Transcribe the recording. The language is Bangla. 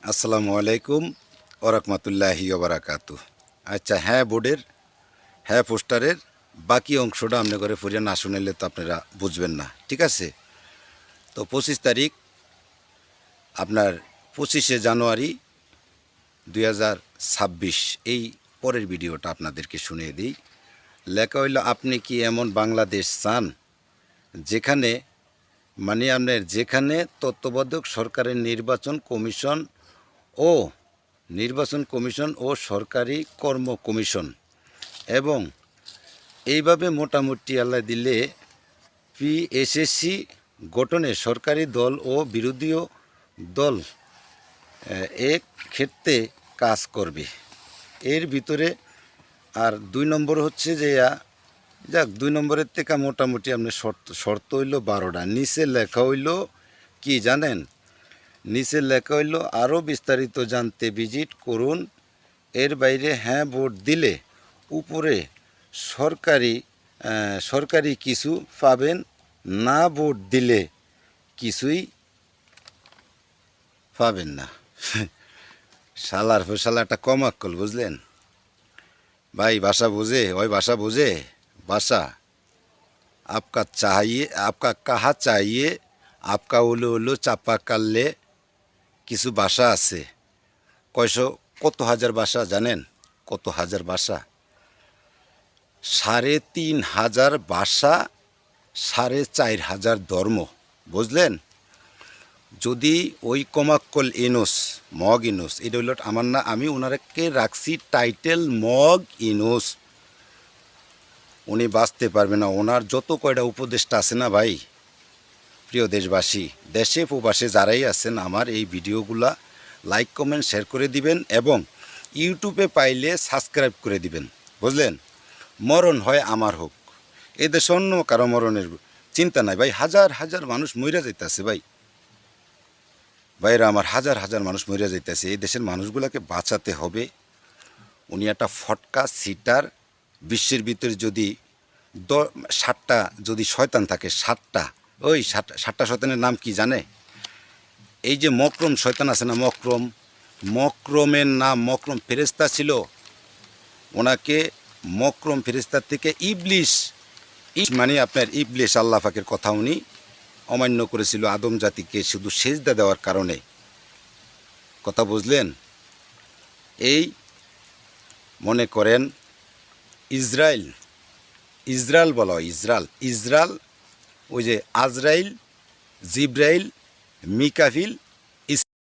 আসসালামু আলাইকুম ওরহমতুল্লাহি ওবারাকাতু। আচ্ছা, হ্যাঁ বোর্ডের হ্যাঁ পোস্টারের বাকি অংশটা আপনি করে পড়িয়া না শুনলে তো আপনারা বুঝবেন না, ঠিক আছে? তো 25 তারিখ আপনার 25শে জানুয়ারি 2026, এই পরের ভিডিওটা আপনাদেরকে শুনিয়ে দিই। লেখা হইল, আপনি কি এমন বাংলাদেশ চান যেখানে যেখানে তত্ত্বাবধায়ক সরকারের ও নির্বাচন কমিশন ও সরকারি কর্ম কমিশন এবং এইভাবে মোটামুটি আল্লাহ দিলে পিএসএসসি গঠনে সরকারি দল ও বিরোধী দল এক ক্ষেত্রে কাজ করবে। এর ভিতরে আর 2 নম্বর হচ্ছে যে যাক 2 নম্বরের থেকে মোটামুটি আপনার শর্ত হইল 12টা। নিচে লেখা হইল কি জানেন? নিচে লেখা হইল, আরও বিস্তারিত জানতে ভিজিট করুন। এর বাইরে হ্যাঁ ভোট দিলে উপরে সরকারি সরকারি কিছু পাবেন, না ভোট দিলে কিছুই পাবেন না। শালার ফসালা একটা কম আক্কল, বুঝলেন ভাই? ভাষা বোঝে, ওই ভাষা বোঝে ভাষা। आपका कहा चाहिए, आपका उलो उलो চাপা কাললে কিছু ভাষা আছে। কত হাজার ভাষা জানেন? কত হাজার ভাষা? 3,500 ভাষা, 4,500 ধর্ম, বুঝলেন? যদি ওই কমাক্কল ইনুস, মগ ইনুস, এটা হইল আমার না, আমি ওনারকে রাখছি টাইটেল মগ ইনুস। উনি বাঁচতে পারবে না। ওনার যত কয়টা উপদেষ্টা আছে না ভাই, প্রিয় দেশবাসী, দেশে প্রবাসে যারাই আছেন, আমার এই ভিডিওগুলা লাইক কমেন্ট শেয়ার করে দিবেন এবং ইউটিউবে পাইলে সাবস্ক্রাইব করে দিবেন, বুঝলেন? মরণ হয় আমার হোক, এ দেশে অন্য কারো মরণের চিন্তা নাই ভাই। হাজার হাজার মানুষ মইরা যাইতেছে ভাই, ভাইরা আমার, হাজার হাজার মানুষ মইরা যাইতেছে। এই দেশের মানুষগুলোকে বাঁচাতে হবে। উনি একটা ফটকা সিটার। বিশ্বের ভিতরে যদি 7টা যদি শয়তান থাকে, 7টা, ওই 7টা শয়তানের নাম কি জানে? এই যে মকরম শয়তান আছে না, মকরমের নাম, মকরম ফেরেস্তা ছিল, ওনাকে মকরম ফেরেস্তার থেকে ইবলিশ, মানে আপনার ইবলিশ, আল্লাহ পাকের কথা উনি অমান্য করেছিল আদম জাতিকে শুধু সেজদা দেওয়ার কারণে। কথা বুঝলেন? এই মনে করেন ইসরায়েল বলা হয়, ইসরায়েল, ওই যে আজরাইল, জিব্রাইল, মিকাফিল,